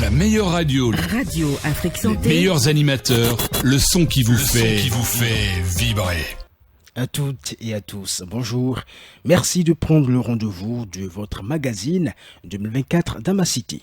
La meilleure radio. Radio Afrique Santé. Les meilleurs animateurs. Le son qui vous fait vibrer. À toutes et à tous, bonjour. Merci de prendre le rendez-vous de votre magazine 2024 dans ma cité.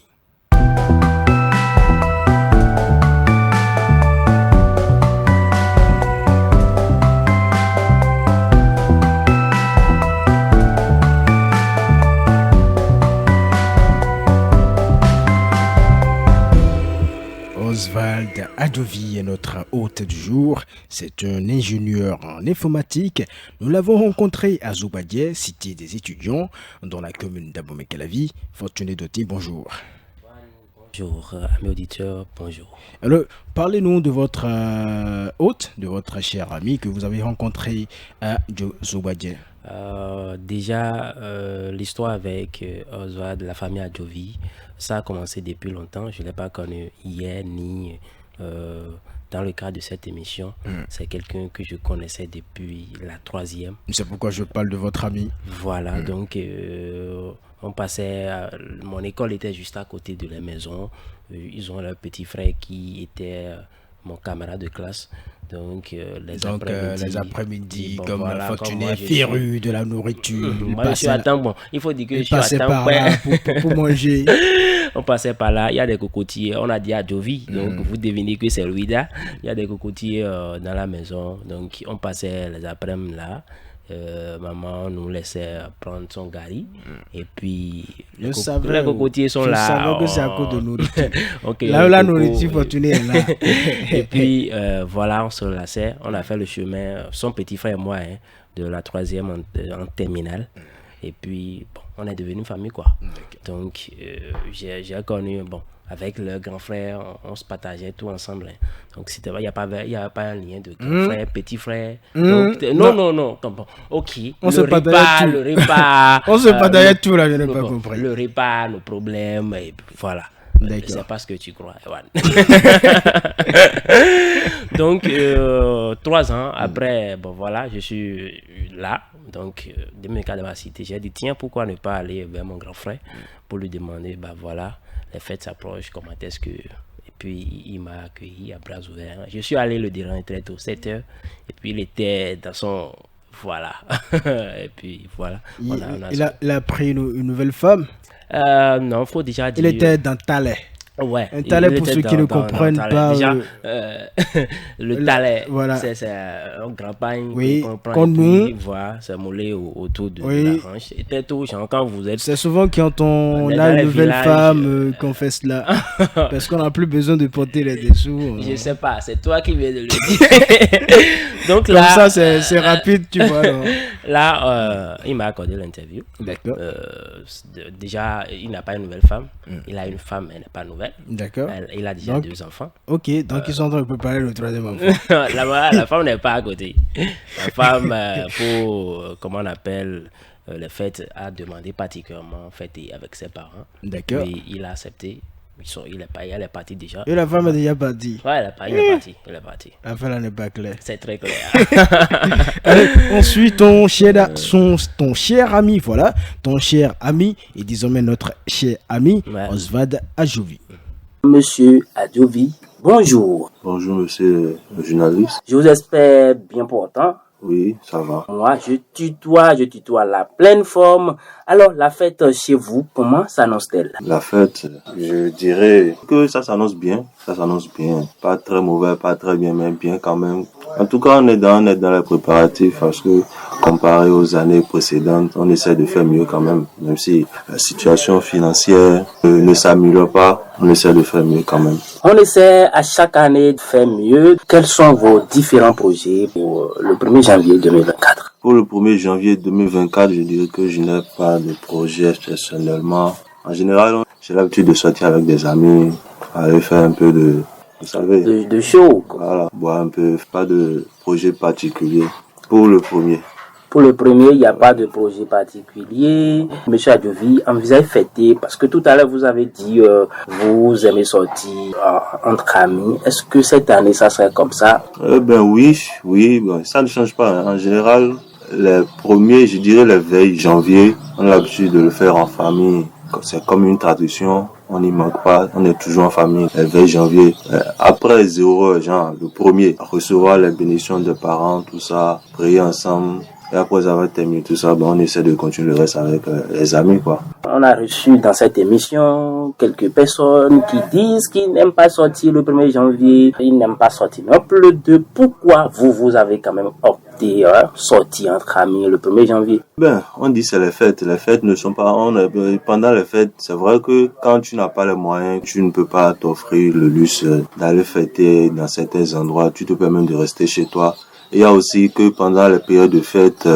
Oswald Adovi est notre hôte du jour. C'est un ingénieur en informatique. Nous l'avons rencontré à Zobadié, cité des étudiants, dans la commune d'Abomey-Calavi. Fortuné Doté, bonjour. Bonjour, amis auditeurs, bonjour. Alors, parlez-nous de votre hôte, de votre cher ami que vous avez rencontré à Zobadié. Déjà, l'histoire avec Oswald, la famille Adjovi, ça a commencé depuis longtemps. Je ne l'ai pas connu hier ni dans le cadre de cette émission. C'est quelqu'un que je connaissais depuis la 3e. C'est pourquoi je parle de votre ami. Voilà, donc on passait, mon école était juste à côté de la maison. Ils ont leur petit frère qui était mon camarade de classe. Donc, les après-midi, bon, comme voilà, Fortuné, féru de la nourriture. Moi, je suis à temps, bon, il faut dire que je suis à temps par là pour manger. On passait par là, il y a des cocotiers, on a dit à Jovi, donc vous devinez que c'est Louida. Il y a des cocotiers dans la maison, donc on passait les après-midi là. Maman nous laissait prendre son gari et puis les cocotiers sont là. Je savais que c'est à cause de nourriture. Okay, là où la nourriture Fortuné est là. Et puis voilà, on se lassait, on a fait le chemin, son petit frère et moi, de la 3e en terminale. Et puis bon, on est devenu famille quoi. Donc j'ai connu, bon, avec le grand frère, on se partageait tout ensemble. Donc c'était il y a pas un lien de grand frère, petit frère. Donc, non. Bon, ok. On se partageait le repas. On se partageait tout là, je n'ai pas compris. Le repas, nos problèmes, et voilà. C'est pas ce que tu crois, Ewan. Donc 3 ans après, bon voilà, je suis là. Donc 2004 dans ma cité, j'ai dit tiens, pourquoi ne pas aller vers mon grand frère pour lui demander, bah voilà, les fêtes s'approchent, comment est-ce que... Et puis il m'a accueilli à bras ouverts. Je suis allé le déranger très tôt, 7h, et puis il était dans son... Voilà. Et puis voilà. Il a pris une nouvelle femme. Non, faut déjà dire... Il était dans Talais. Ouais. Un Talais, pour ceux qui ne comprennent pas. Déjà, le Talais, voilà. c'est un grand pain. Oui, comme nous. Voilà, c'est moulé autour de la hanche. Et très tôt, quand vous êtes... C'est souvent quand on a une nouvelle femme qu'on fait cela. Parce qu'on n'a plus besoin de porter les dessous. Je sais pas, c'est toi qui viens de le dire. Donc là... Comme ça, c'est rapide, tu vois. Là, il m'a accordé l'interview. D'accord. Déjà, il n'a pas une nouvelle femme. Il a une femme, elle n'est pas nouvelle. D'accord. Il a déjà 2 enfants. Ok, donc ils sont en train de préparer le 3e enfant. La femme n'est pas à côté. La femme, pour, comment on appelle, les fêtes, a demandé particulièrement fêter avec ses parents. D'accord. Et il a accepté. Elle est partie déjà. Et la femme est déjà partie. Ouais, elle est partie. La femme n'est pas claire. C'est très clair. Allez, ensuite, ton cher ami, voilà, ton cher ami, et désormais notre cher ami, Oswald Adjovi. Monsieur Adjovi, bonjour. Bonjour, monsieur le journaliste. Je vous espère bien portant. Oui, ça va. Moi, je tutoie la pleine forme. Alors, la fête chez vous, comment s'annonce-t-elle? La fête, je dirais que ça s'annonce bien. Pas très mauvais, pas très bien, mais bien quand même. En tout cas, on est dans les préparatifs parce que comparé aux années précédentes, on essaie de faire mieux quand même. Même si la situation financière ne s'améliore pas, on essaie de faire mieux quand même. On essaie à chaque année de faire mieux. Quels sont vos différents projets pour le 1er janvier 2024? Pour le 1er janvier 2024, je dirais que je n'ai pas de projet personnellement. En général, j'ai l'habitude de sortir avec des amis, aller faire un peu de... Vous savez, de show. Voilà, boire un peu, pas de projet particulier pour le premier. Pour le premier, il n'y a pas de projet particulier. Monsieur Adjovi, envisagez fêter, parce que tout à l'heure vous avez dit vous aimez sortir entre amis. Est-ce que cette année ça serait comme ça? Ben oui, bon, ça ne change pas. Hein. En général, les premiers, je dirais les veilles janvier, on a l'habitude de le faire en famille. C'est comme une tradition. on n'y manque pas, on est toujours en famille. Le 20 janvier, après 0 heure, genre le premier, recevoir les bénédictions des parents, tout ça, prier ensemble. Et après avoir terminé tout ça, on essaie de continuer le reste avec les amis, quoi. On a reçu dans cette émission quelques personnes qui disent qu'ils n'aiment pas sortir le 1er janvier, ils n'aiment pas sortir non plus le 2. Pourquoi vous avez quand même opté sortir entre amis le 1er janvier? On dit c'est les fêtes. Les fêtes ne sont pas... pendant les fêtes, c'est vrai que quand tu n'as pas les moyens, tu ne peux pas t'offrir le luxe d'aller fêter dans certains endroits. Tu te permets de rester chez toi. Il y a aussi que pendant les périodes de fête,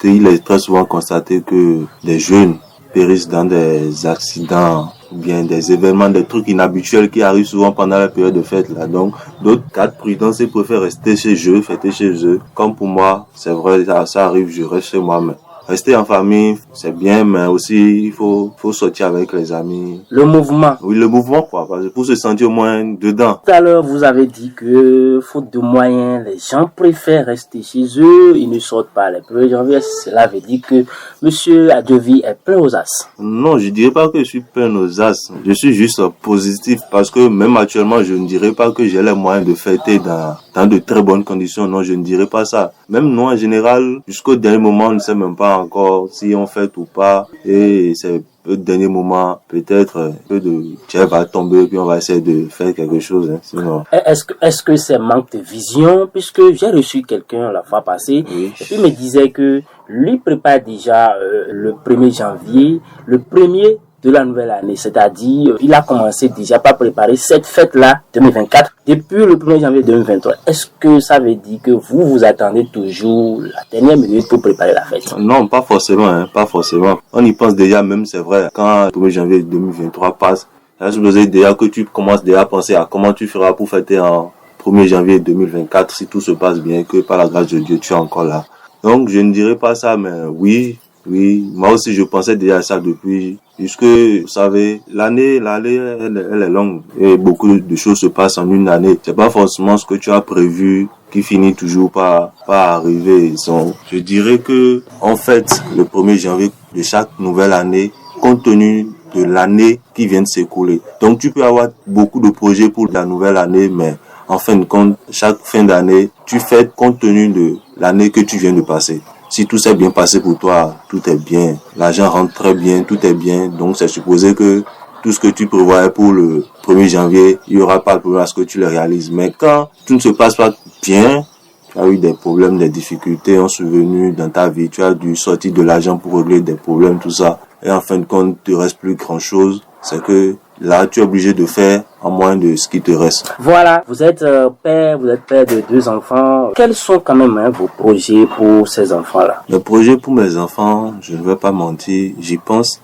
il est très souvent constaté que des jeunes périssent dans des accidents ou bien des événements, des trucs inhabituels qui arrivent souvent pendant la période de fête là. Donc, d'autres cas de prudence, ils préfèrent rester chez eux, fêter chez eux. Comme pour moi, c'est vrai, ça arrive, je reste chez moi, mais rester en famille, c'est bien, mais aussi, il faut sortir avec les amis. Le mouvement. Oui, le mouvement, quoi, parce que pour se sentir au moins dedans. Tout à l'heure, vous avez dit que, faute de moyens, les gens préfèrent rester chez eux, ils ne sortent pas le 1er janvier. Cela veut dire que Monsieur Adjovi est plein aux as. Non, je dirais pas que je suis plein aux as. Je suis juste positif parce que même actuellement, je ne dirais pas que j'ai les moyens de fêter dans de très bonnes conditions. Non, je ne dirais pas ça. Même nous, en général, jusqu'au dernier moment, on ne sait même pas encore si on fête ou pas. Et c'est au dernier moment, peut-être un peu de Dieu va tomber puis on va essayer de faire quelque chose. Sinon... Est-ce que c'est manque de vision? Puisque j'ai reçu quelqu'un la fois passée, oui. Et puis il me disait que lui prépare déjà le 1er janvier, le premier de la nouvelle année, c'est-à-dire il a commencé déjà par préparer cette fête-là 2024 depuis le 1er janvier 2023. Est-ce que ça veut dire que vous attendez toujours la dernière minute pour préparer la fête? Non, pas forcément, pas forcément. On y pense déjà, même c'est vrai, quand le 1er janvier 2023 passe, là, je vous ai déjà que tu commences déjà à penser à comment tu feras pour fêter en 1er janvier 2024 si tout se passe bien, que par la grâce de Dieu tu es encore là. Donc je ne dirais pas ça, mais oui, moi aussi je pensais déjà à ça depuis, puisque vous savez, l'année elle est longue et beaucoup de choses se passent en une année. C'est pas forcément ce que tu as prévu qui finit toujours par arriver. Donc, je dirais que en fait le 1er janvier de chaque nouvelle année, compte tenu de l'année qui vient de s'écouler. Donc tu peux avoir beaucoup de projets pour la nouvelle année, mais en fin de compte, chaque fin d'année, tu fais compte tenu de l'année que tu viens de passer. Si tout s'est bien passé pour toi, tout est bien. L'argent rentre très bien, tout est bien. Donc c'est supposé que tout ce que tu prévois pour le 1er janvier, il n'y aura pas de problème à ce que tu le réalises. Mais quand tout ne se passe pas bien, tu as eu des problèmes, des difficultés ont survenu dans ta vie, tu as dû sortir de l'argent pour régler des problèmes, tout ça. Et en fin de compte, il ne te reste plus grand chose. C'est que là, tu es obligé de faire en moins de ce qui te reste. Voilà, vous êtes père de 2 enfants. Quels sont quand même vos projets pour ces enfants-là? Le projet pour mes enfants, je ne vais pas mentir, j'y pense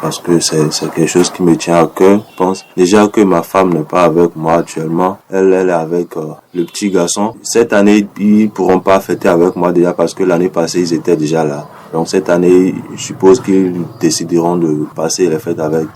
parce que c'est quelque chose qui me tient à cœur. Je pense déjà que ma femme n'est pas avec moi actuellement. Elle est avec le petit garçon. Cette année, ils pourront pas fêter avec moi déjà parce que l'année passée, ils étaient déjà là. Donc cette année, je suppose qu'ils décideront de passer les fêtes avec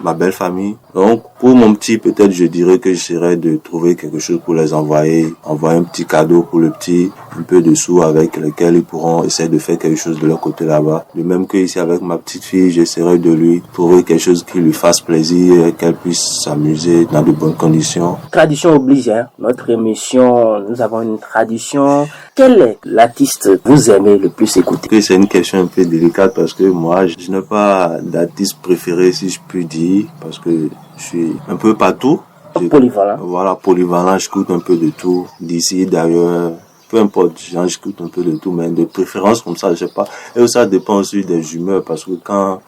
ma belle famille. Donc pour mon petit, peut-être je dirais que j'essaierai de trouver quelque chose pour les envoyer un petit cadeau pour le petit, un peu de sous avec lesquels ils pourront essayer de faire quelque chose de leur côté là-bas. De même que ici avec ma petite fille, j'essaierai de lui trouver quelque chose qui lui fasse plaisir et qu'elle puisse s'amuser dans de bonnes conditions. Tradition oblige, notre émission, nous avons une tradition. Quel est l'artiste que vous aimez le plus écouter? C'est une question un peu délicate parce que moi, je n'ai pas d'artiste préféré si je puis dire, parce que je suis un peu partout. Polyvalent. Voilà, polyvalent, j'écoute un peu de tout, d'ici, d'ailleurs. Peu importe, j'écoute un peu de tout, mais de préférence comme ça, je sais pas. Et ça dépend aussi des humeurs, parce que quand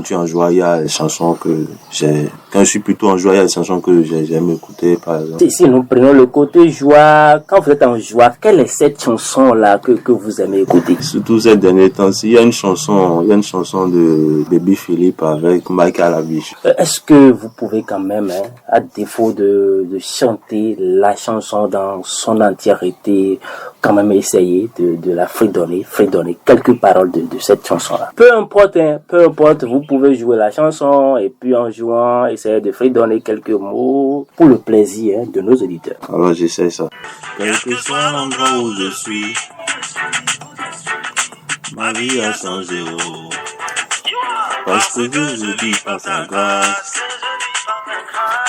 tu es en joie, il y a des chansons que quand je suis plutôt en joie, il y a des chansons que j'aime écouter, par exemple. Si nous prenons le côté joie, quand vous êtes en joie, quelle est cette chanson-là que vous aimez écouter? Surtout ces derniers temps-ci, il y a une chanson de Baby Philippe avec Mike à la biche. Est-ce que vous pouvez quand même, à défaut de chanter la chanson dans son entièreté, quand même essayer de la fredonner quelques paroles de cette chanson-là. Peu importe, vous pouvez jouer la chanson et puis en jouant, essayer de fredonner quelques mots pour le plaisir de nos auditeurs. Alors j'essaie ça. Quel que soit l'endroit où je suis, ma vie a changé, parce que Dieu je dis par sa grâce,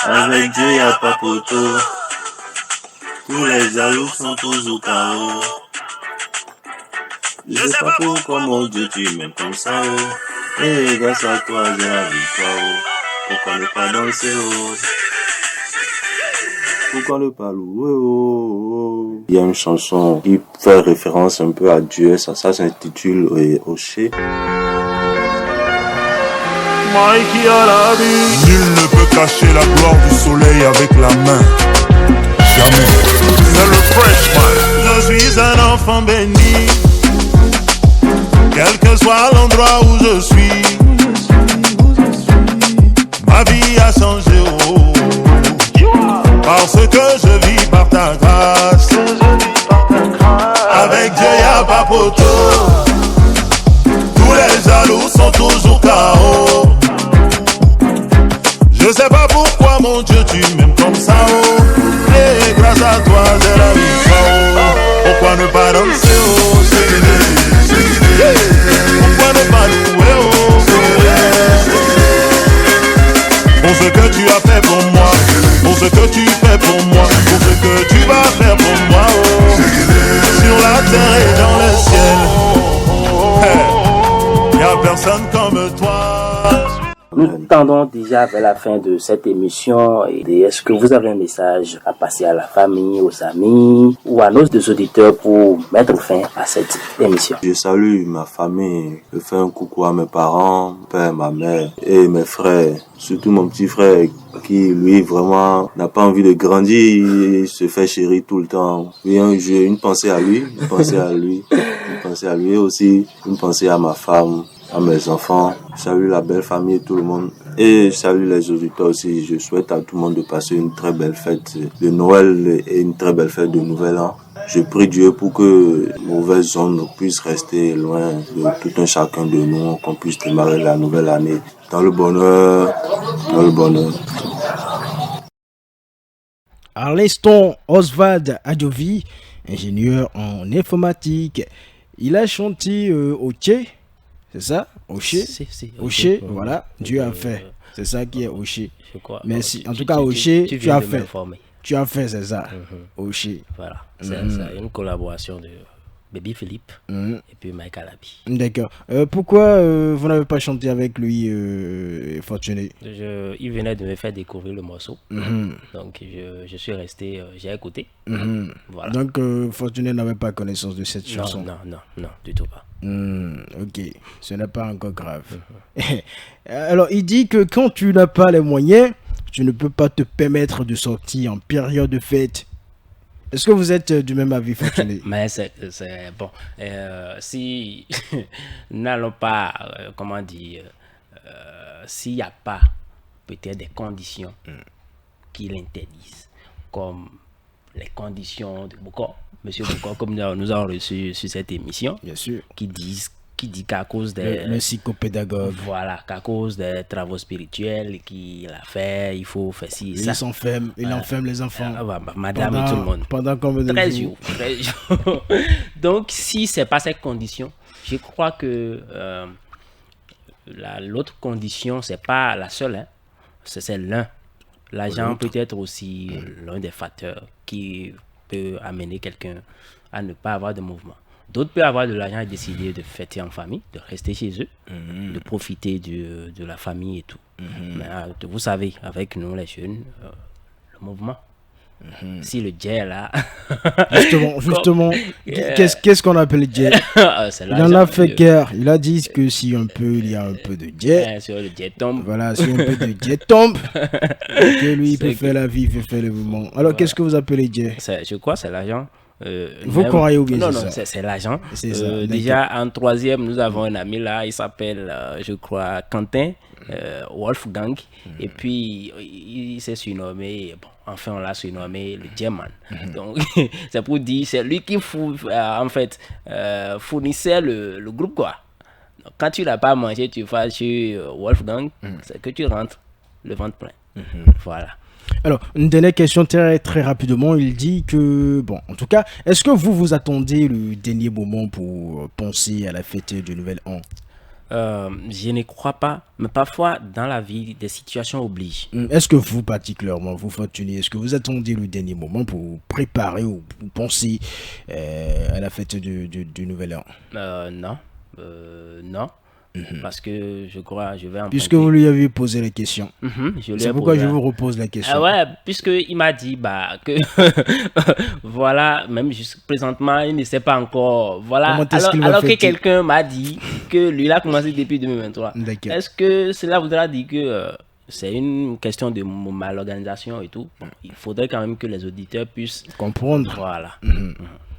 Avec Dieu, y a pas photo. Tous les jaloux sont toujours KO. Je sais pas pourquoi mon Dieu tu m'aimes comme ça, oh. Et grâce à toi j'ai la victoire, oh. Pourquoi ne pas danser, oh. Pourquoi ne pas louer, oh. Il y a une chanson qui fait référence un peu à Dieu, ça s'intitule Oshé. Mikey à la vie. Nul ne peut cacher la gloire du soleil avec la main. Jamais. C'est le freshman. Je suis un enfant béni. Quel que soit l'endroit où je suis, ma vie a changé, oh. Parce que je vis par ta grâce. Avec Dieu y'a pas photo. Tous les jaloux sont toujours KO. Je sais pas pourquoi mon Dieu tu m'aimes comme ça, oh. Et grâce à toi j'ai la victoire, oh. Pourquoi ne pas danser, oh. Pourquoi ne pas louer, oh. Pour ce que tu as fait pour moi, pour ce que tu fais pour moi, pour ce que tu vas faire pour moi, oh. Sur la terre et dans le ciel, hey. Y'a personne comme toi. Nous tendons déjà vers la fin de cette émission. Et est-ce que vous avez un message à passer à la famille, aux amis ou à nos auditeurs pour mettre fin à cette émission? Je salue ma famille, je fais un coucou à mes parents, mon père, ma mère et mes frères, surtout mon petit frère qui lui vraiment n'a pas envie de grandir, il se fait chérir tout le temps. Et j'ai une pensée à lui, une pensée à lui, une pensée à lui et aussi une pensée à ma femme, à mes enfants. Je salue la belle famille et tout le monde. Et je salue les auditeurs aussi. Je souhaite à tout le monde de passer une très belle fête de Noël et une très belle fête de Nouvel An. Je prie Dieu pour que mauvaises ondes puissent rester loin de tout un chacun de nous, qu'on puisse démarrer la nouvelle année dans le bonheur, dans le bonheur. À l'instant, Oswald Adjovi, ingénieur en informatique, il a chanté Oché, c'est ça? Oché, Oché, voilà, Dieu a fait. C'est ça qui est Oché. Mais si, en tout cas, Oché, tu as fait. Tu as fait, c'est ça. Oché. Voilà, c'est une collaboration de Baby Philippe et puis Mike Alabi. D'accord. Pourquoi vous n'avez pas chanté avec lui, Fortuné? Il venait de me faire découvrir le morceau. Donc je suis resté, j'ai écouté. Voilà. Donc Fortuné n'avait pas connaissance de cette chanson? Non, du tout pas. Ok, ce n'est pas encore grave. Alors il dit que quand tu n'as pas les moyens, tu ne peux pas te permettre de sortir en période de fête. Est-ce que vous êtes du même avis, Fortuné? Mais c'est bon. Si nous n'allons pas, comment dire, s'il n'y a pas peut-être des conditions qui l'interdisent, comme les conditions de Bokor, Monsieur Bokor, comme nous avons reçu sur cette émission, bien sûr, qui dit qu'à cause des... Le psychopédagogue. Voilà, qu'à cause des travaux spirituels qu'il a fait, il faut faire ci, ça. Il enferme les enfants. Madame et tout le monde. Pendant combien de jours? 13 jours. Donc, si ce n'est pas cette condition, je crois que l'autre condition, ce n'est pas la seule. Hein. C'est l'un. L'argent peut être aussi l'un des facteurs qui peut amener quelqu'un à ne pas avoir de mouvement. D'autres peuvent avoir de l'argent et décider de fêter en famille, de rester chez eux, de profiter de la famille et tout. Mais vous savez, avec nous les jeunes, le mouvement, si le jet est là... Justement, qu'est-ce qu'on appelle jet? Il en a fait guerre. Il a dit que si un peu, il y a un peu de jet. Si le jet tombe. Voilà, si un peu de jet tombe, que lui, il peut faire la vie, il peut faire le mouvement. Alors, voilà. Qu'est-ce que vous appelez jet? Je crois que c'est l'argent. Vous croyez ou bien? Non, c'est l'argent. Déjà en troisième, nous avons un ami là, il s'appelle, je crois, Quentin Wolfgang. Et puis, il s'est surnommé, enfin on l'a surnommé le German. Donc, c'est pour dire, c'est lui qui fournissait le groupe, quoi. Donc, quand tu n'as pas mangé, tu vas chez Wolfgang, c'est que tu rentres le ventre plein. Voilà. Alors, une dernière question très, très rapidement. Il dit que, en tout cas, est-ce que vous attendez le dernier moment pour penser à la fête du Nouvel An? Je ne crois pas, mais parfois dans la vie, des situations obligent. Est-ce que vous, particulièrement, vous, Fortuné, est-ce que vous attendiez le dernier moment pour préparer ou pour penser à la fête du Nouvel An? Non. Non. Parce que je crois, je vais en Puisque vous lui avez posé la question. C'est pourquoi je vous repose la question. Ouais, puisqu'il m'a dit que voilà, même présentement, il ne sait pas encore. Voilà, alors que quelqu'un m'a dit que lui, il a commencé depuis 2023. Est-ce que cela voudra dire que c'est une question de malorganisation et tout? Il faudrait quand même que les auditeurs puissent comprendre. Voilà.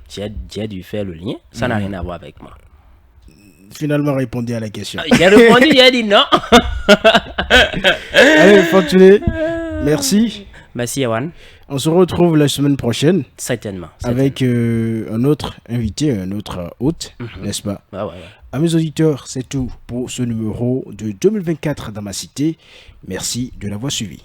J'ai dû faire le lien. Ça n'a rien à voir avec moi. Finalement répondu à la question. J'ai répondu, j'ai dit non. Allez, Fortuné, merci. Merci, Yawan. On se retrouve la semaine prochaine. Certainement. Avec un autre invité, un autre hôte, n'est-ce pas? Ouais. À mes auditeurs, c'est tout pour ce numéro de 2024 dans ma cité. Merci de l'avoir suivi.